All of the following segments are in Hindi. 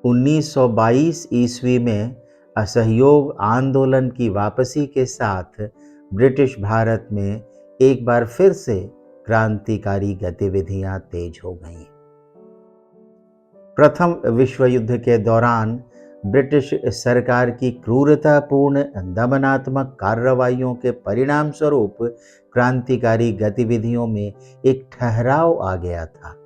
1922 ईस्वी में असहयोग आंदोलन की वापसी के साथ ब्रिटिश भारत में एक बार फिर से क्रांतिकारी गतिविधियां तेज हो गईं। प्रथम विश्व युद्ध के दौरान ब्रिटिश सरकार की क्रूरतापूर्ण दमनात्मक कार्रवाइयों के परिणाम स्वरूप क्रांतिकारी गतिविधियों में एक ठहराव आ गया था।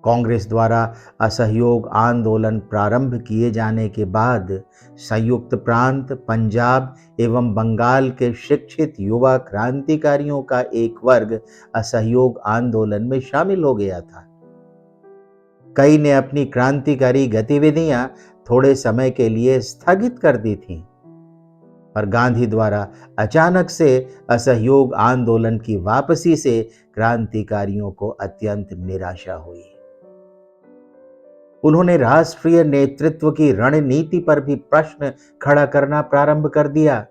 कांग्रेस द्वारा असहयोग आंदोलन प्रारंभ किए जाने के बाद संयुक्त प्रांत, पंजाब एवं बंगाल के शिक्षित युवा क्रांतिकारियों का एक वर्ग असहयोग आंदोलन में शामिल हो गया था। कई ने अपनी क्रांतिकारी गतिविधियां थोड़े समय के लिए स्थगित कर दी थीं, पर गांधी द्वारा अचानक से असहयोग आंदोलन की वापसी से क्रांतिकारियों को अत्यंत निराशा हुई। उन्होंने राष्ट्रीय नेतृत्व की रणनीति पर भी प्रश्न खड़ा करना प्रारंभ कर दिया।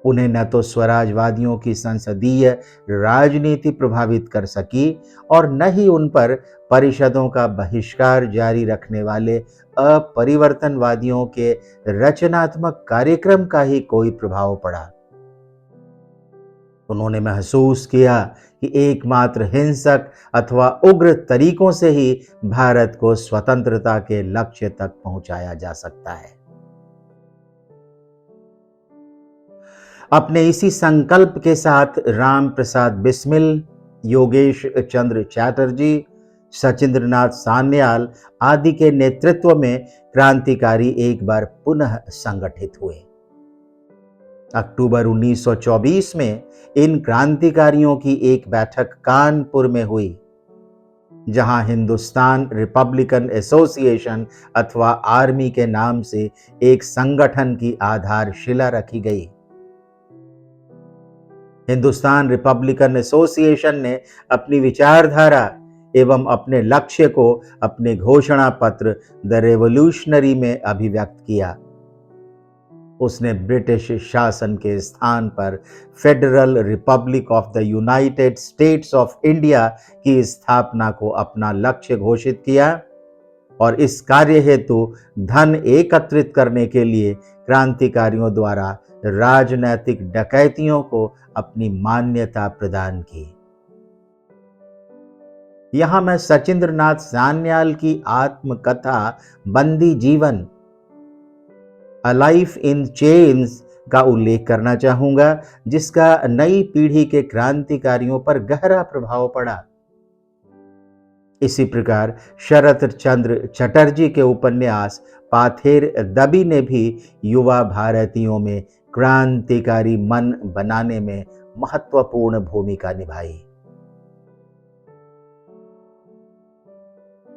उन्हें न तो स्वराजवादियों की संसदीय राजनीति प्रभावित कर सकी और न ही उन पर परिषदों का बहिष्कार जारी रखने वाले अपरिवर्तनवादियों के रचनात्मक कार्यक्रम का ही कोई प्रभाव पड़ा। उन्होंने महसूस किया कि एकमात्र हिंसक अथवा उग्र तरीकों से ही भारत को स्वतंत्रता के लक्ष्य तक पहुंचाया जा सकता है। अपने इसी संकल्प के साथ राम प्रसाद बिस्मिल, योगेश चंद्र चैटर्जी, सचिंद्रनाथ सान्याल आदि के नेतृत्व में क्रांतिकारी एक बार पुनः संगठित हुए। अक्टूबर 1924 में इन क्रांतिकारियों की एक बैठक कानपुर में हुई, जहां हिंदुस्तान रिपब्लिकन एसोसिएशन अथवा आर्मी के नाम से एक संगठन की आधारशिला रखी गई। हिंदुस्तान रिपब्लिकन एसोसिएशन ने अपनी विचारधारा एवं अपने लक्ष्य को अपने घोषणा पत्र द रेवोल्यूशनरी में अभिव्यक्त किया। उसने ब्रिटिश शासन के स्थान पर federal Republic of the United states of India की स्थापना को अपना लक्ष्य घोषित किया और इस कार्य हेतु धन एकत्रित करने के लिए क्रांतिकारियों द्वारा राजनैतिक डकैतियों को अपनी मान्यता प्रदान की। यहां मैं सचिंद्रनाथ सान्याल की आत्मकथा बंदी जीवन, अ लाइफ इन चेन्स का उल्लेख करना चाहूंगा, जिसका नई पीढ़ी के क्रांतिकारियों पर गहरा प्रभाव पड़ा। इसी प्रकार शरत चंद्र चटर्जी के उपन्यास पाथेर दबी ने भी युवा भारतीयों में क्रांतिकारी मन बनाने में महत्वपूर्ण भूमिका निभाई।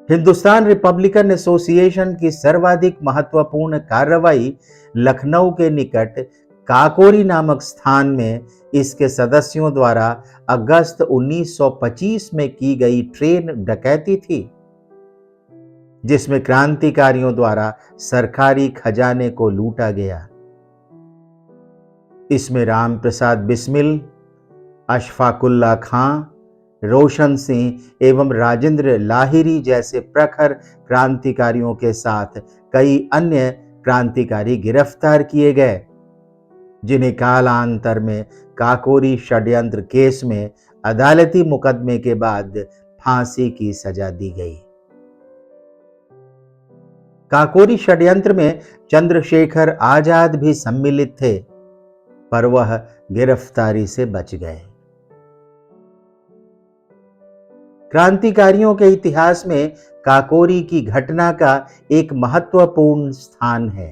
हिंदुस्तान रिपब्लिकन एसोसिएशन की सर्वाधिक महत्वपूर्ण कार्रवाई लखनऊ के निकट काकोरी नामक स्थान में इसके सदस्यों द्वारा अगस्त 1925 में की गई ट्रेन डकैती थी, जिसमें क्रांतिकारियों द्वारा सरकारी खजाने को लूटा गया। इसमें राम प्रसाद बिस्मिल, अशफाकुल्ला खां, रोशन सिंह एवं राजेंद्र लाहिरी जैसे प्रखर क्रांतिकारियों के साथ कई अन्य क्रांतिकारी गिरफ्तार किए गए, जिन्हें कालांतर में काकोरी षड्यंत्र केस में अदालती मुकदमे के बाद फांसी की सजा दी गई। काकोरी षड्यंत्र में चंद्रशेखर आजाद भी सम्मिलित थे, पर वह गिरफ्तारी से बच गए। क्रांतिकारियों के इतिहास में काकोरी की घटना का एक महत्वपूर्ण स्थान है।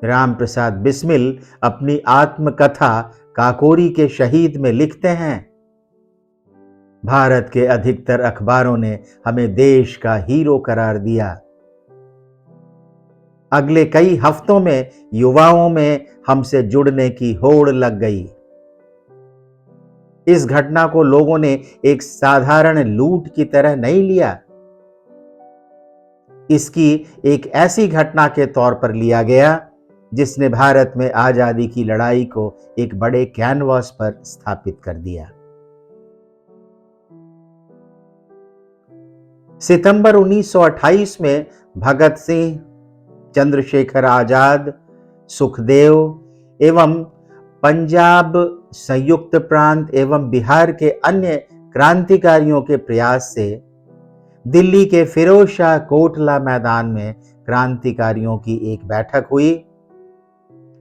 राम प्रसाद बिस्मिल अपनी आत्मकथा काकोरी के शहीद में लिखते हैं, भारत के अधिकतर अखबारों ने हमें देश का हीरो करार दिया। अगले कई हफ्तों में युवाओं में हमसे जुड़ने की होड़ लग गई। इस घटना को लोगों ने एक साधारण लूट की तरह नहीं लिया। इसकी एक ऐसी घटना के तौर पर लिया गया जिसने भारत में आजादी की लड़ाई को एक बड़े कैनवास पर स्थापित कर दिया। सितंबर 1928 में भगत सिंह, चंद्रशेखर आजाद, सुखदेव एवं पंजाब, संयुक्त प्रांत एवं बिहार के अन्य क्रांतिकारियों के प्रयास से दिल्ली के फिरोज शाह कोटला मैदान में क्रांतिकारियों की एक बैठक हुई,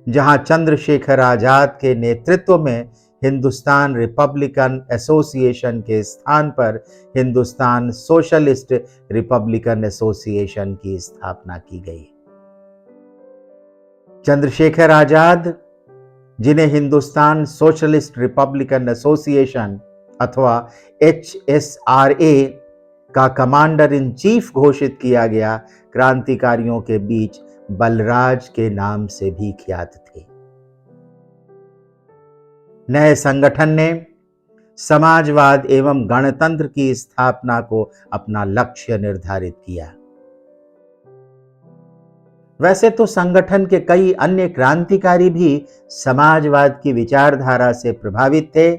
जहां चंद्रशेखर आजाद के नेतृत्व में हिंदुस्तान रिपब्लिकन एसोसिएशन के स्थान पर हिंदुस्तान सोशलिस्ट रिपब्लिकन एसोसिएशन की स्थापना की गई। चंद्रशेखर आजाद, जिन्हें हिंदुस्तान सोशलिस्ट रिपब्लिकन एसोसिएशन अथवा HSRA का कमांडर इन चीफ घोषित किया गया, क्रांतिकारियों के बीच बलराज के नाम से भी ख्यात थे। नए संगठन ने समाजवाद एवं गणतंत्र की स्थापना को अपना लक्ष्य निर्धारित किया। वैसे तो संगठन के कई अन्य क्रांतिकारी भी समाजवाद की विचारधारा से प्रभावित थे,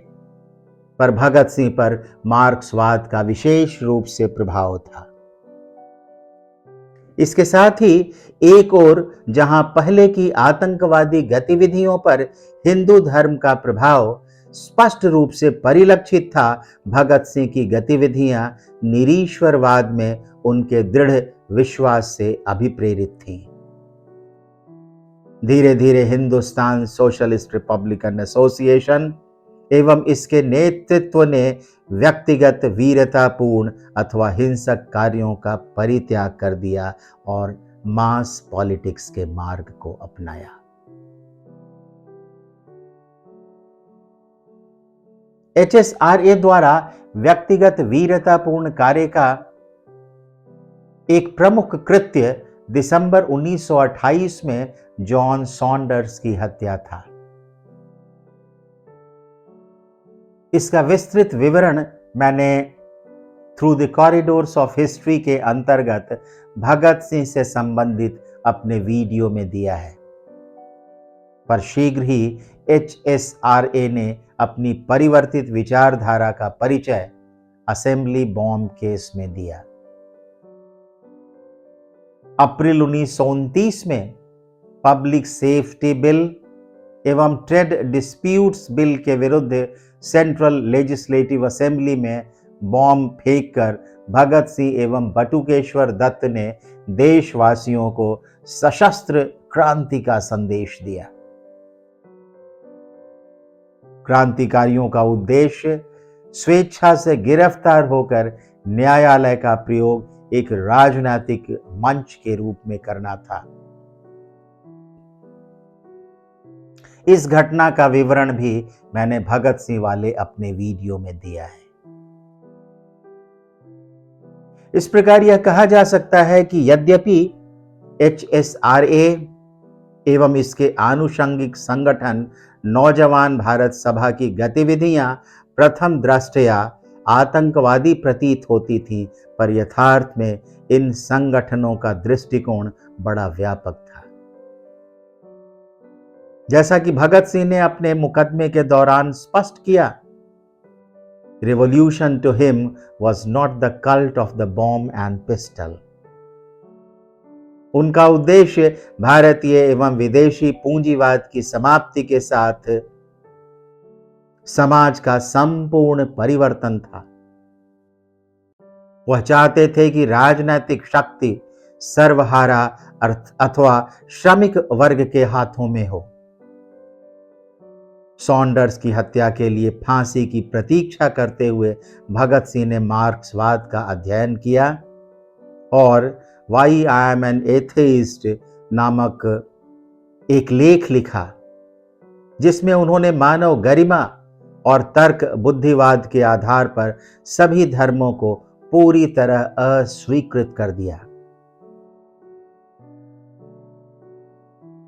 पर भगत सिंह पर मार्क्सवाद का विशेष रूप से प्रभाव था। इसके साथ ही एक ओर जहां पहले की आतंकवादी गतिविधियों पर हिंदू धर्म का प्रभाव स्पष्ट रूप से परिलक्षित था, भगत सिंह की गतिविधियां निरीश्वरवाद में उनके दृढ़ विश्वास से अभिप्रेरित थीं। धीरे धीरे हिंदुस्तान सोशलिस्ट रिपब्लिकन एसोसिएशन एवं इसके नेतृत्व ने व्यक्तिगत वीरतापूर्ण अथवा हिंसक कार्यों का परित्याग कर दिया और मास पॉलिटिक्स के मार्ग को अपनाया। HSRA द्वारा व्यक्तिगत वीरतापूर्ण कार्य का एक प्रमुख कृत्य दिसंबर 1928 में जॉन सॉन्डर्स की हत्या था। इसका विस्तृत विवरण मैंने through the corridors of history के अंतर्गत भगत सिंह से संबंधित अपने वीडियो में दिया है, पर शीघ्र ही HSRA ने अपनी परिवर्तित विचारधारा का परिचय असेंबली बॉम्ब केस में दिया। अप्रैल 1929 में पब्लिक सेफ्टी बिल एवं ट्रेड डिस्प्यूट्स बिल के विरुद्ध सेंट्रल लेजिस्लेटिव असेंबली में बॉम्ब फेंककर भगत सिंह एवं बटुकेश्वर दत्त ने देशवासियों को सशस्त्र क्रांति का संदेश दिया। क्रांतिकारियों का उद्देश्य स्वेच्छा से गिरफ्तार होकर न्यायालय का प्रयोग एक राजनीतिक मंच के रूप में करना था। इस घटना का विवरण भी मैंने भगत सिंह वाले अपने वीडियो में दिया है। इस प्रकार यह कहा जा सकता है कि यद्यपि HSRA एवं इसके आनुषंगिक संगठन नौजवान भारत सभा की गतिविधियां प्रथम दृष्टया आतंकवादी प्रतीत होती थी, पर यथार्थ में इन संगठनों का दृष्टिकोण बड़ा व्यापक था। जैसा कि भगत सिंह ने अपने मुकदमे के दौरान स्पष्ट किया, revolution to him was not the cult of the bomb and pistol. उनका उद्देश्य भारतीय एवं विदेशी पूंजीवाद की समाप्ति के साथ समाज का संपूर्ण परिवर्तन था। वह चाहते थे कि राजनीतिक शक्ति सर्वहारा अथवा श्रमिक वर्ग के हाथों में हो। सॉन्डर्स की हत्या के लिए फांसी की प्रतीक्षा करते हुए भगत सिंह ने मार्क्सवाद का अध्ययन किया और why I am an atheist नामक एक लेख लिखा, जिसमें उन्होंने मानव गरिमा और तर्क बुद्धिवाद के आधार पर सभी धर्मों को पूरी तरह अस्वीकृत कर दिया।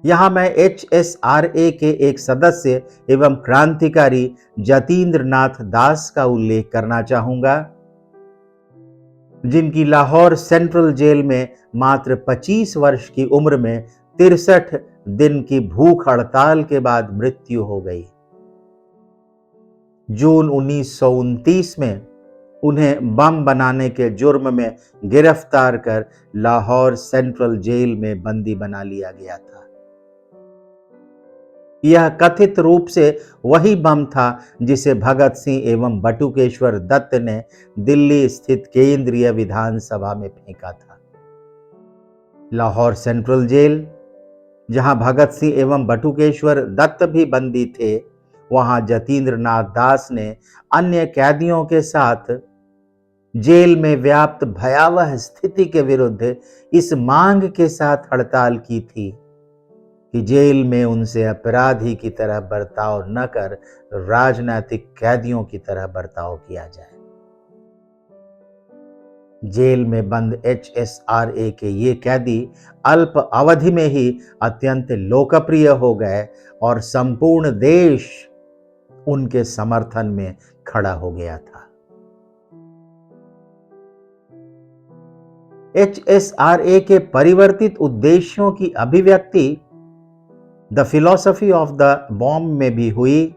यहां मैं HSRA के एक सदस्य एवं क्रांतिकारी जतीन्द्र नाथ दास का उल्लेख करना चाहूंगा, जिनकी लाहौर सेंट्रल जेल में मात्र 25 वर्ष की उम्र में 63 दिन की भूख हड़ताल के बाद मृत्यु हो गई। जून 1929 में उन्हें बम बनाने के जुर्म में गिरफ्तार कर लाहौर सेंट्रल जेल में बंदी बना लिया गया था। यह कथित रूप से वही बम था जिसे भगत सिंह एवं बटुकेश्वर दत्त ने दिल्ली स्थित केंद्रीय विधानसभा में फेंका था। लाहौर सेंट्रल जेल, जहां भगत सिंह एवं बटुकेश्वर दत्त भी बंदी थे, वहां जतीन्द्र नाथ दास ने अन्य कैदियों के साथ जेल में व्याप्त भयावह स्थिति के विरुद्ध इस मांग के साथ हड़ताल की थी कि जेल में उनसे अपराधी की तरह बर्ताव न कर राजनीतिक कैदियों की तरह बर्ताव किया जाए। जेल में बंद HSRA के ये कैदी अल्प अवधि में ही अत्यंत लोकप्रिय हो गए और संपूर्ण देश उनके समर्थन में खड़ा हो गया था। HSRA के परिवर्तित उद्देश्यों की अभिव्यक्ति the philosophy of the bomb में भी हुई,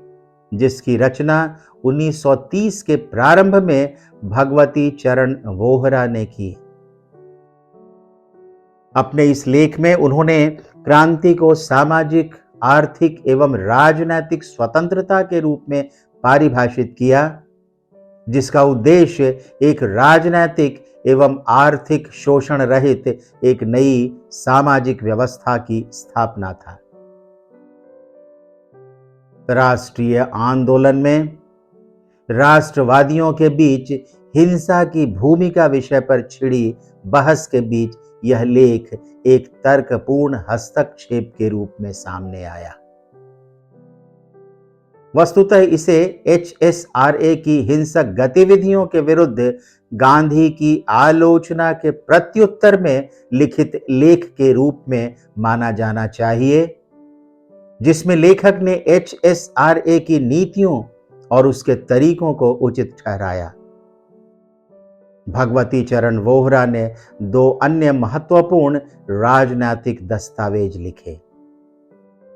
जिसकी रचना 1930 के प्रारंभ में भगवती चरण वोहरा ने की। अपने इस लेख में उन्होंने क्रांति को सामाजिक, आर्थिक एवं राजनैतिक स्वतंत्रता के रूप में परिभाषित किया, जिसका उद्देश्य एक राजनैतिक एवं आर्थिक शोषण रहित एक नई सामाजिक व्यवस्था की स्थापना था। राष्ट्रीय आंदोलन में राष्ट्रवादियों के बीच हिंसा की भूमिका विषय पर छिड़ी बहस के बीच यह लेख एक तर्कपूर्ण हस्तक्षेप के रूप में सामने आया। वस्तुतः इसे HSRA की हिंसक गतिविधियों के विरुद्ध गांधी की आलोचना के प्रत्युत्तर में लिखित लेख के रूप में माना जाना चाहिए, जिसमें लेखक ने HSRA की नीतियों और उसके तरीकों को उचित ठहराया। भगवती चरण वोहरा ने 2 अन्य महत्वपूर्ण राजनीतिक दस्तावेज लिखे,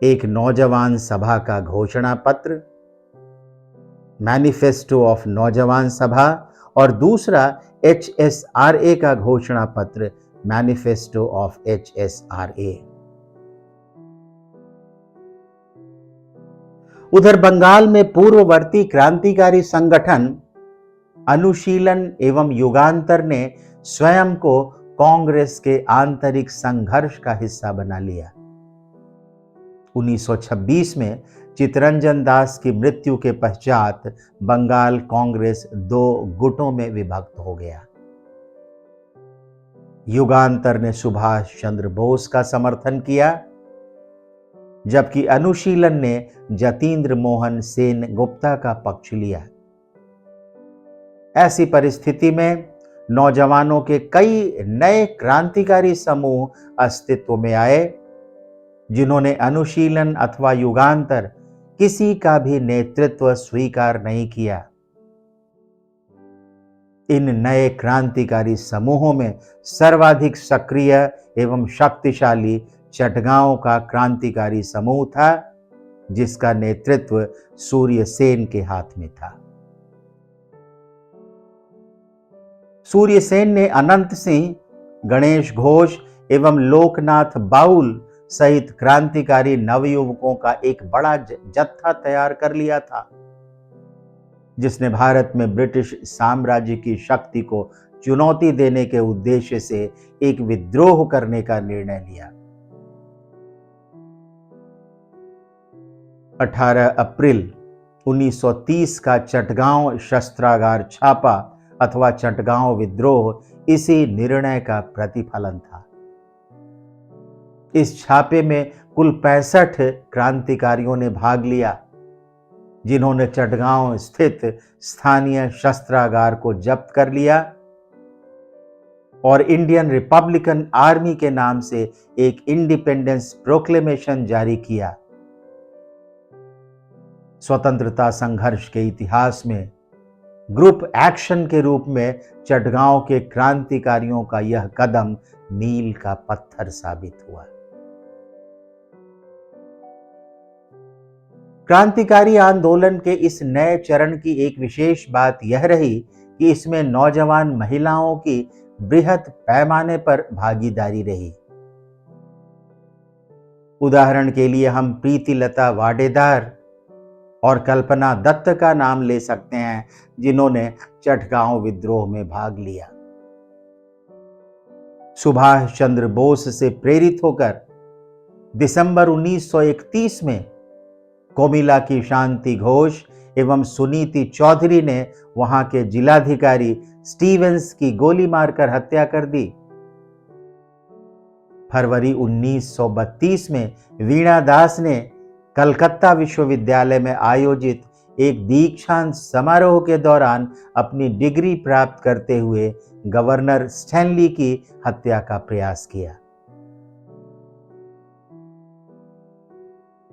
एक नौजवान सभा का घोषणा पत्र, मैनिफेस्टो ऑफ नौजवान सभा, और दूसरा HSRA का घोषणा पत्र, मैनिफेस्टो ऑफ HSRA। उधर बंगाल में पूर्ववर्ती क्रांतिकारी संगठन अनुशीलन एवं युगांतर ने स्वयं को कांग्रेस के आंतरिक संघर्ष का हिस्सा बना लिया। 1926 में चित्तरंजन दास की मृत्यु के पश्चात बंगाल कांग्रेस 2 गुटों में विभक्त हो गया। युगांतर ने सुभाष चंद्र बोस का समर्थन किया, जबकि अनुशीलन ने जतीन्द्र मोहन सेन गुप्ता का पक्ष लिया। ऐसी परिस्थिति में नौजवानों के कई नए क्रांतिकारी समूह अस्तित्व में आए, जिन्होंने अनुशीलन अथवा युगांतर किसी का भी नेतृत्व स्वीकार नहीं किया। इन नए क्रांतिकारी समूहों में सर्वाधिक सक्रिय एवं शक्तिशाली चटगांव का क्रांतिकारी समूह था, जिसका नेतृत्व सूर्य सेन के हाथ में था। सूर्य सेन ने अनंत सिंह, गणेश घोष एवं लोकनाथ बाउल सहित क्रांतिकारी नवयुवकों का एक बड़ा जत्था तैयार कर लिया था, जिसने भारत में ब्रिटिश साम्राज्य की शक्ति को चुनौती देने के उद्देश्य से एक विद्रोह करने का निर्णय लिया। 18 अप्रैल 1930 का चटगांव शस्त्रागार छापा अथवा चटगांव विद्रोह इसी निर्णय का प्रतिफलन था। इस छापे में कुल 65 क्रांतिकारियों ने भाग लिया, जिन्होंने चटगांव स्थित स्थानीय शस्त्रागार को जब्त कर लिया और इंडियन रिपब्लिकन आर्मी के नाम से एक इंडिपेंडेंस प्रोक्लेमेशन जारी किया। स्वतंत्रता संघर्ष के इतिहास में ग्रुप एक्शन के रूप में चटगांव के क्रांतिकारियों का यह कदम मील का पत्थर साबित हुआ। क्रांतिकारी आंदोलन के इस नए चरण की एक विशेष बात यह रही कि इसमें नौजवान महिलाओं की बृहत पैमाने पर भागीदारी रही। उदाहरण के लिए हम प्रीतिलता वाडेदार और कल्पना दत्त का नाम ले सकते हैं, जिन्होंने चटगांव विद्रोह में भाग लिया। सुभाष चंद्र बोस से प्रेरित होकर दिसंबर 1931 में कोमिला की शांति घोष एवं सुनीति चौधरी ने वहां के जिलाधिकारी स्टीवेंस की गोली मारकर हत्या कर दी। फरवरी 1932 में वीणा दास ने कलकत्ता विश्वविद्यालय में आयोजित एक दीक्षांत समारोह के दौरान अपनी डिग्री प्राप्त करते हुए गवर्नर स्टैनली की हत्या का प्रयास किया।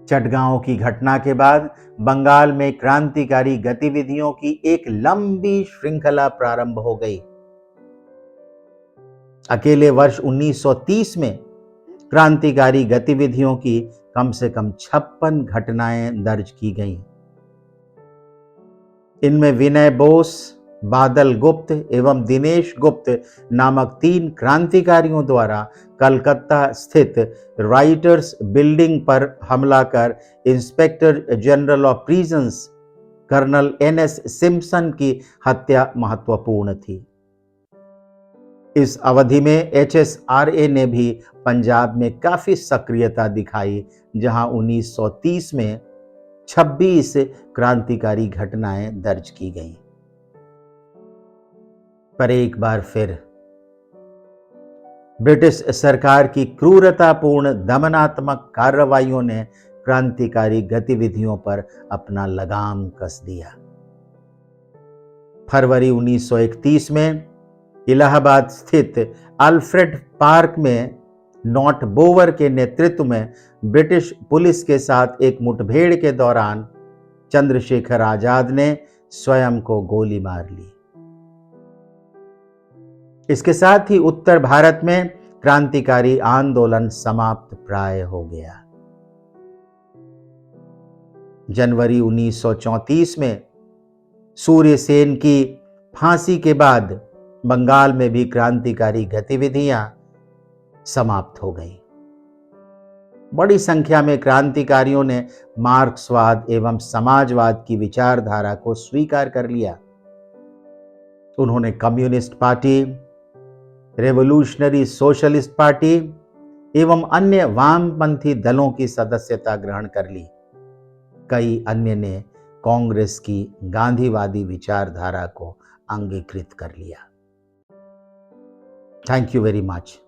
चटगांव की घटना के बाद बंगाल में क्रांतिकारी गतिविधियों की एक लंबी श्रृंखला प्रारंभ हो गई। अकेले वर्ष 1930 में क्रांतिकारी गतिविधियों की कम से कम 56 घटनाएं दर्ज की गईं। इनमें विनय बोस, बादल गुप्त एवं दिनेश गुप्त नामक 3 क्रांतिकारियों द्वारा कलकत्ता स्थित राइटर्स बिल्डिंग पर हमला कर inspector general of prisons colonel NS Simpson की हत्या महत्वपूर्ण थी। इस अवधि में एचएसआरए ने भी पंजाब में काफी सक्रियता दिखाई, जहां 1930 में 26 क्रांतिकारी घटनाएं दर्ज की गईं। पर एक बार फिर ब्रिटिश सरकार की क्रूरतापूर्ण दमनात्मक कार्रवाइयों ने क्रांतिकारी गतिविधियों पर अपना लगाम कस दिया। फरवरी 1931 में इलाहाबाद स्थित अल्फ्रेड पार्क में नॉट बोवर के नेतृत्व में ब्रिटिश पुलिस के साथ एक मुठभेड़ के दौरान चंद्रशेखर आजाद ने स्वयं को गोली मार ली। इसके साथ ही उत्तर भारत में क्रांतिकारी आंदोलन समाप्त प्राय हो गया। जनवरी 1934 में सूर्यसेन की फांसी के बाद बंगाल में भी क्रांतिकारी गतिविधियां समाप्त हो गईं। बड़ी संख्या में क्रांतिकारियों ने मार्क्सवाद एवं समाजवाद की विचारधारा को स्वीकार कर लिया। उन्होंने communist party, revolutionary socialist party एवं अन्य वामपंथी दलों की सदस्यता ग्रहण कर ली। कई अन्य ने कांग्रेस की गांधीवादी विचारधारा को अंगीकृत कर लिया। Thank you very much.